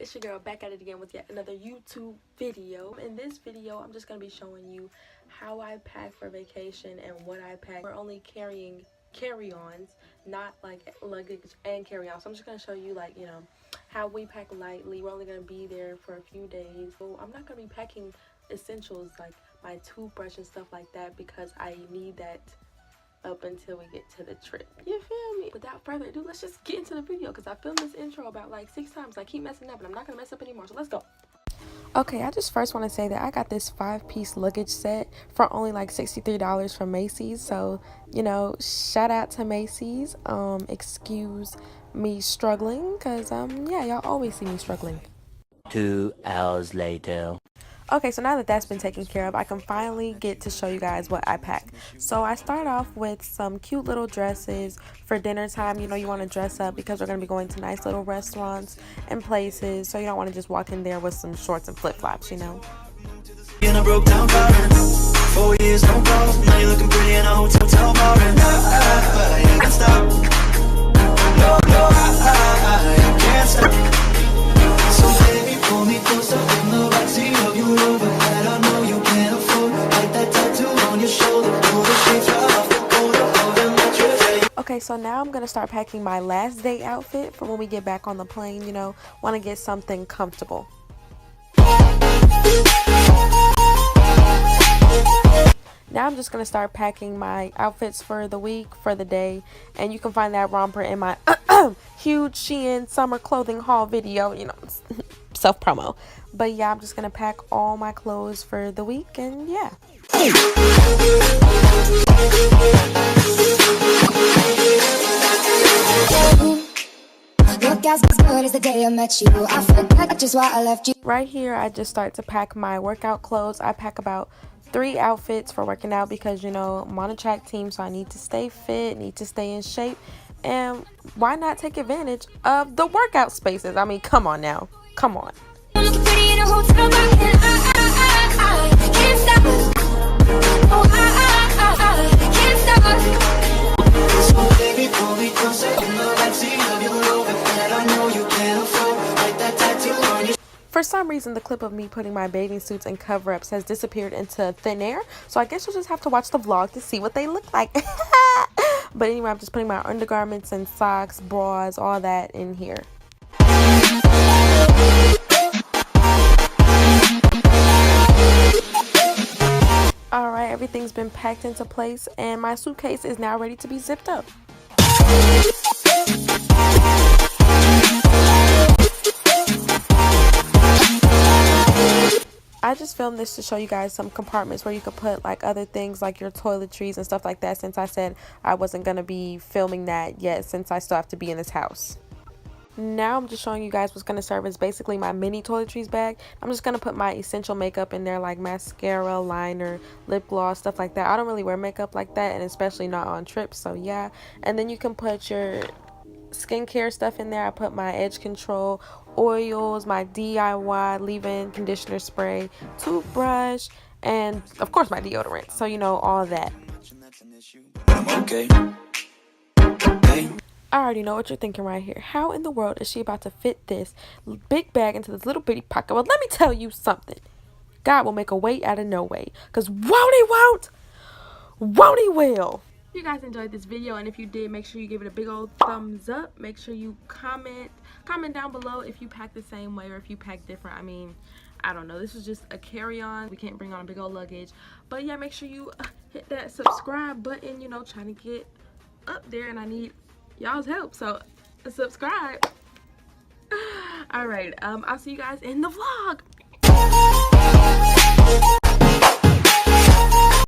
it's your girl back at it again with yet another YouTube video. In this video, I'm just going to be showing you how I pack for vacation and what I pack. We're only carrying carry-ons, not like luggage and carry-on. So I'm just going to show you, like, you know, how we pack lightly. We're only going to be there for a few days. So I'm not going to be packing essentials like my toothbrush and stuff like that because I need that up until we get to the trip. You feel me? Without further ado, let's just get into the video because I filmed this intro about like 6 times. I keep messing up and I'm not gonna mess up anymore, so let's go. Okay, I just first want to say that I got this 5-piece luggage set for only like $63 from Macy's. So, you know, shout out to Macy's. Excuse me struggling because yeah, y'all always see me struggling. 2 hours later. Okay, so now that that's been taken care of, I can finally get to show you guys what I pack. So I start off with some cute little dresses for dinner time. You know, you want to dress up because we're going to be going to nice little restaurants and places. So you don't want to just walk in there with some shorts and flip-flops, you know. In a broke down car, 4 years, no calls. Now you're looking pretty in a hotel bar. I can't stop. No, I can't stop. So baby, pull me closer in the backseat of your Rover that I know you can't afford. Like that tattoo on your shoulder, pull the sheets off the corner of the mattress. Okay, so now I'm gonna start packing my last day outfit for when we get back on the plane. You know, want to get something comfortable. Now I'm just going to start packing my outfits for the week, for the day. And you can find that romper in my huge Shein summer clothing haul video. You know, self-promo. But yeah, I'm just going to pack all my clothes for the week. And yeah. Look as good as the day I met you. I forgot just why I left you. Right here, I just start to pack my workout clothes. I pack about 3 outfits for working out because, you know, I'm on a track team, so I need to stay fit, need to stay in shape. And why not take advantage of the workout spaces? I mean, come on now. Come on. Looking pretty in a hotel bar, and I can't stop. Oh, I can't stop. So baby, pull me closer in the backseat of your Rover that I know you can't afford. Like that tattoo on your. For some reason, the clip of me putting my bathing suits and cover-ups has disappeared into thin air. So I guess you'll just have to watch the vlog to see what they look like. But anyway, I'm just putting my undergarments and socks, bras, all that in here. Alright, everything's been packed into place and my suitcase is now ready to be zipped up. I just filmed this to show you guys some compartments where you could put like other things like your toiletries and stuff like that, since I said I wasn't going to be filming that yet since I still have to be in this house. Now I'm just showing you guys what's going to serve as basically my mini toiletries bag. I'm just going to put my essential makeup in there, like mascara, liner, lip gloss, stuff like that. I don't really wear makeup like that, and especially not on trips, so yeah. And then you can put your skincare stuff in there. I put my edge control, oils, my DIY leave-in conditioner spray, toothbrush, and of course my deodorant. So you know, all that. Okay. I already know what you're thinking right here. How in the world is she about to fit this big bag into this little bitty pocket? Well, let me tell you something. God will make a way out of no way. Because won't he will. If you guys enjoyed this video, and if you did, make sure you give it a big old thumbs up. Make sure you comment down below if you pack the same way or if you pack different. I mean, I don't know, this is just a carry-on. We can't bring on a big old luggage, but yeah, make sure you hit that subscribe button. You know, trying to get up there and I need y'all's help, so subscribe. All right, I'll see you guys in the vlog.